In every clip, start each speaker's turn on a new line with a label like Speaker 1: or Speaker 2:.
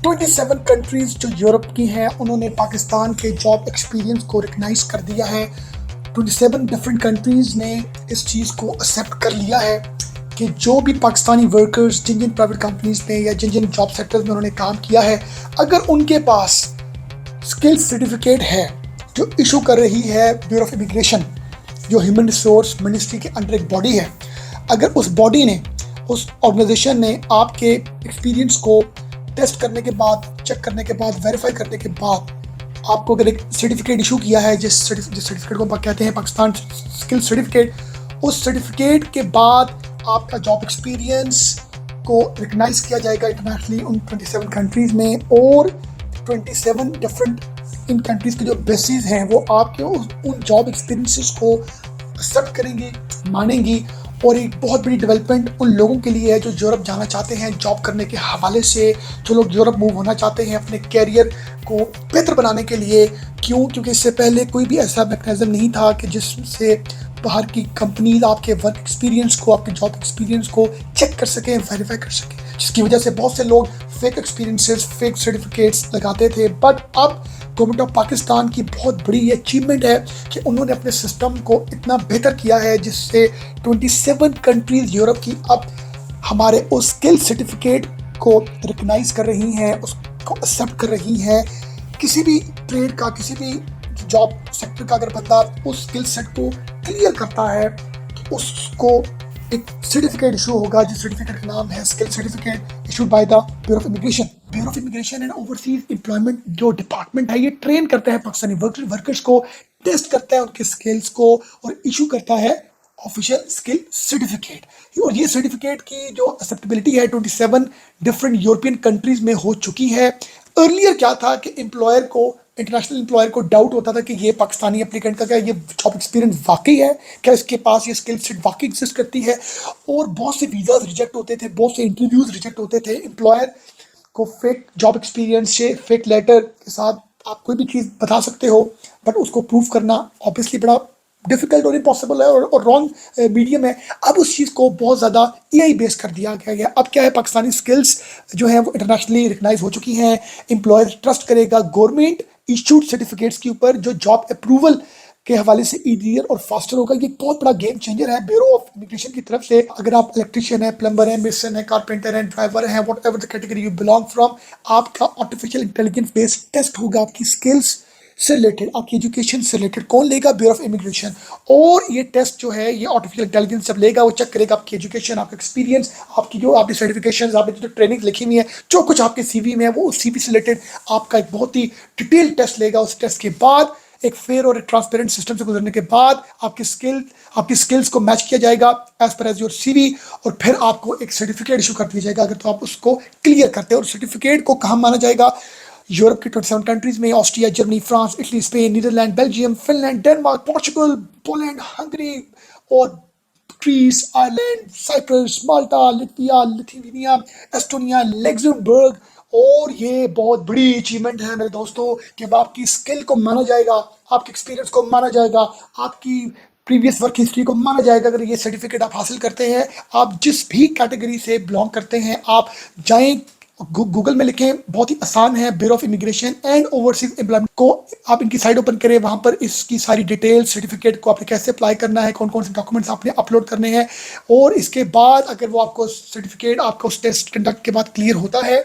Speaker 1: 27 countries जो Europe की हैं उन्होंने पाकिस्तान के जॉब एक्सपीरियंस को रिकग्नाइज कर दिया है। 27 डिफरेंट कंट्रीज ने इस चीज़ को एक्सेप्ट कर लिया है कि जो भी पाकिस्तानी वर्कर्स जिन जिन प्राइवेट कंपनीज में या जिन जिन जॉब सेक्टर्स में उन्होंने काम किया है, अगर उनके पास स्किल सर्टिफिकेट है जो इशू कर रही है ब्यूरो ऑफ इमिग्रेशन, जो ह्यूमन रिसोर्स मिनिस्ट्री के अंडर एक बॉडी है, अगर उस बॉडी ने, उस ऑर्गेनाइजेशन ने आपके एक्सपीरियंस को टेस्ट करने के बाद, चेक करने के बाद, वेरीफाई करने के बाद आपको अगर एक सर्टिफिकेट इशू किया है, जिस सर्टिफिकेट को कहते हैं पाकिस्तान स्किल सर्टिफिकेट, उस सर्टिफिकेट के बाद आपका जॉब एक्सपीरियंस को रिकग्नाइज किया जाएगा इंटरनेशनली उन 27 कंट्रीज में। और 27 डिफरेंट इन कंट्रीज के जो बेसिस हैं वो आपके उन जॉब एक्सपीरियंसेस को एक्सेप्ट करेंगी, मानेंगी। और एक बहुत बड़ी डेवलपमेंट उन लोगों के लिए है जो यूरोप जाना चाहते हैं जॉब करने के हवाले से, जो लोग यूरोप मूव होना चाहते हैं अपने कैरियर को बेहतर बनाने के लिए। क्यों? क्योंकि इससे पहले कोई भी ऐसा मैकेनिज्म नहीं था कि जिससे बाहर की कंपनीज आपके वर्क एक्सपीरियंस को, आपके जॉब एक्सपीरियंस को चेक कर सकें, वेरीफाई कर सकें, जिसकी वजह से बहुत से लोग फेक एक्सपीरियंसेस, फेक सर्टिफिकेट्स लगाते थे। बट अब गवर्नमेंट ऑफ पाकिस्तान की बहुत बड़ी अचीवमेंट है कि उन्होंने अपने सिस्टम को इतना बेहतर किया है जिससे 27 कंट्रीज यूरोप की अब हमारे उस स्किल सर्टिफिकेट को रिकग्नाइज कर रही हैं, उसको एक्सेप्ट कर रही हैं। किसी भी ट्रेड का, किसी भी जॉब सेक्टर का अगर बंदा उस स्किल सेट को क्लियर करता है तो उसको एक सर्टिफिकेट इशू होगा, जिस सर्टिफिकेट का नाम है skill certificate issued by the bureau of immigration. Bureau of immigration and overseas employment जो डिपार्टमेंट है, ये ट्रेन करता है पाकिस्तानी वर्कर्स को, टेस्ट करता है उनके स्किल्स को और इशू करता है ऑफिशियल स्किल सर्टिफिकेट। और ये सर्टिफिकेट की जो एक्सेप्टेबिलिटी है 27 डिफरेंट यूरोपियन कंट्रीज में हो चुकी है। अर्लियर क्या था कि एम्प्लॉयर को, इंटरनेशनल एम्प्लॉयर को डाउट होता था कि ये पाकिस्तानी एप्लीकेंट का क्या ये जॉब एक्सपीरियंस वाकई है, क्या इसके पास ये स्किल सेट वाकई एग्जिस्ट करती है। और बहुत से वीज़ाज रिजेक्ट होते थे, बहुत से इंटरव्यूज रिजेक्ट होते थे। एम्प्लॉयर को फेक जॉब एक्सपीरियंस से, फेक लेटर के साथ आप कोई भी चीज़ बता सकते हो, बट उसको प्रूव करना ऑब्वियसली बड़ा डिफिकल्ट और इम्पॉसिबल है और रॉन्ग मीडियम है। अब उस चीज़ को बहुत ज़्यादा एआई बेस कर दिया गया है। अब क्या है, पाकिस्तानी स्किल्स जो हैं वो इंटरनेशनली रिकग्नाइज हो चुकी हैं। एम्प्लॉयर ट्रस्ट करेगा गवर्नमेंट इशूड सर्टिफिकेट्स के ऊपर जो जॉब अप्रूवल के हवाले से ईजियर और फास्टर होगा। ये बहुत बड़ा गेम चेंजर है ब्यूरो ऑफ इमिग्रेशन की तरफ से। अगर आप इलेक्ट्रिशियन है, प्लम्बर है, मेसन है, कारपेंटर है, ड्राइवर है, what ever the category you belong from, आपका आर्टिफिशियल इंटेलिजेंस बेस्ड टेस्ट होगा आपकी स्किल्स से रिलेटेड, आपकी एजुकेशन से रिलेटेड। कौन लेगा? Bureau of immigration. और ये टेस्ट जो है ये आर्टिफिशियल इंटेलिजेंस जब लेगा वो चेक करेगा आपकी एजुकेशन, आपका एक्सपीरियंस, आपकी जो आपकी सर्टिफिकेशन, आपकी जो ट्रेनिंग लिखी हुई है, जो कुछ आपके सीवी में है वो उस सीवी से रिलेटेड आपका एक बहुत ही डिटेल टेस्ट लेगा। उस टेस्ट के बाद एक फेयर और एक ट्रांसपेरेंट सिस्टम से गुजरने के बाद आपकी स्किल्स को मैच किया जाएगा as per as your CV, और फिर आपको एक सर्टिफिकेट इशू कर दिया जाएगा अगर तो आप उसको क्लियर करते हैं। और सर्टिफिकेट को कहाँ माना जाएगा? यूरोप के 27 कंट्रीज में, Austria, Germany, France, Italy, Spain, Netherlands, Belgium, Finland, Denmark, Portugal, Poland, Hungary और Greece, Ireland, Cyprus, Malta, Lithuania, Estonia, Luxembourg. और ये बहुत बड़ी अचीवमेंट है मेरे दोस्तों कि आपकी स्किल को माना जाएगा, आपके एक्सपीरियंस को माना जाएगा, आपकी प्रीवियस वर्क हिस्ट्री को माना जाएगा। अगर ये सर्टिफिकेट आप हासिल करते हैं, आप जिस भी कैटेगरी से बिलोंग करते हैं, आप जाएं गूगल में लिखें, बहुत ही आसान है, bureau of immigration and overseas employment को आप इनकी साइट ओपन करें, वहां पर इसकी सारी डिटेल, सर्टिफिकेट को आपने कैसे अप्लाई करना है, कौन कौन से डॉक्यूमेंट्स आपने अपलोड करने हैं। और इसके बाद अगर वो आपको सर्टिफिकेट आपका उस टेस्ट कंडक्ट के बाद क्लियर होता है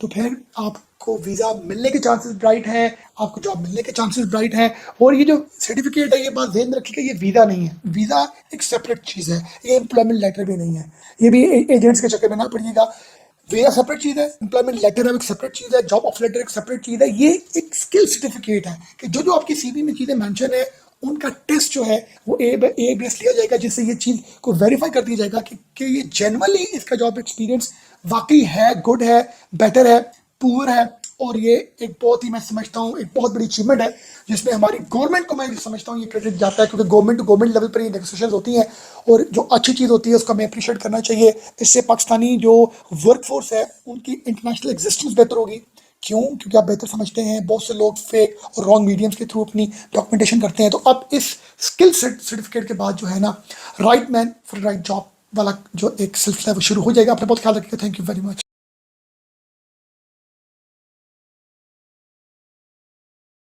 Speaker 1: तो फिर आपको वीज़ा मिलने के चांसेस ब्राइट हैं, आपको जॉब मिलने के चांसेस ब्राइट हैं। और ये जो सर्टिफिकेट है, ये बात ध्यान रखिएगा, ये वीज़ा नहीं है। वीज़ा एक सेपरेट चीज़ है, ये एम्प्लॉयमेंट लेटर भी नहीं है। ये भी एजेंट्स के चक्कर में ना पड़िएगा। वीज़ा सेपरेट चीज़ है, एम्प्लॉयमेंट लेटर है एक सेपरेट चीज़ है, जॉब ऑफर लेटर एक सेपरेट चीज़ है। ये एक स्किल सर्टिफिकेट है कि जो जो आपकी सीवी में चीज़ें मेंशन है उनका टेस्ट जो है वो ए बेस लिया जाएगा, जिससे ये चीज़ को वेरीफाई कर दिया जाएगा कि ये जेन्युइनली इसका जॉब एक्सपीरियंस वाकई है, गुड है, बेटर है, पुअर है। और ये एक बहुत ही, मैं समझता हूँ, एक बहुत बड़ी अचीवमेंट है जिसमें हमारी गवर्नमेंट को, मैं समझता हूँ, ये क्रेडिट जाता है क्योंकि गवर्नमेंट टू गवर्नमेंट लेवल पर ये नेगोशिएशन होती हैं और जो अच्छी चीज़ होती है उसका हमें अप्रिशिएट करना चाहिए। इससे पाकिस्तानी जो वर्कफोर्स है उनकी इंटरनेशनल एग्जिस्टेंस बेहतर होगी। क्यों? क्योंकि आप बेहतर समझते हैं, बहुत से लोग फेक और रॉन्ग मीडियम्स के थ्रू अपनी डॉक्यूमेंटेशन करते हैं। तो अब इस स्किल सर्टिफिकेट के बाद जो है ना, right man for right job वाला जो एक सिलसिला वो शुरू हो जाएगा। अपना बहुत ख्याल रखिएगा। Thank you very much.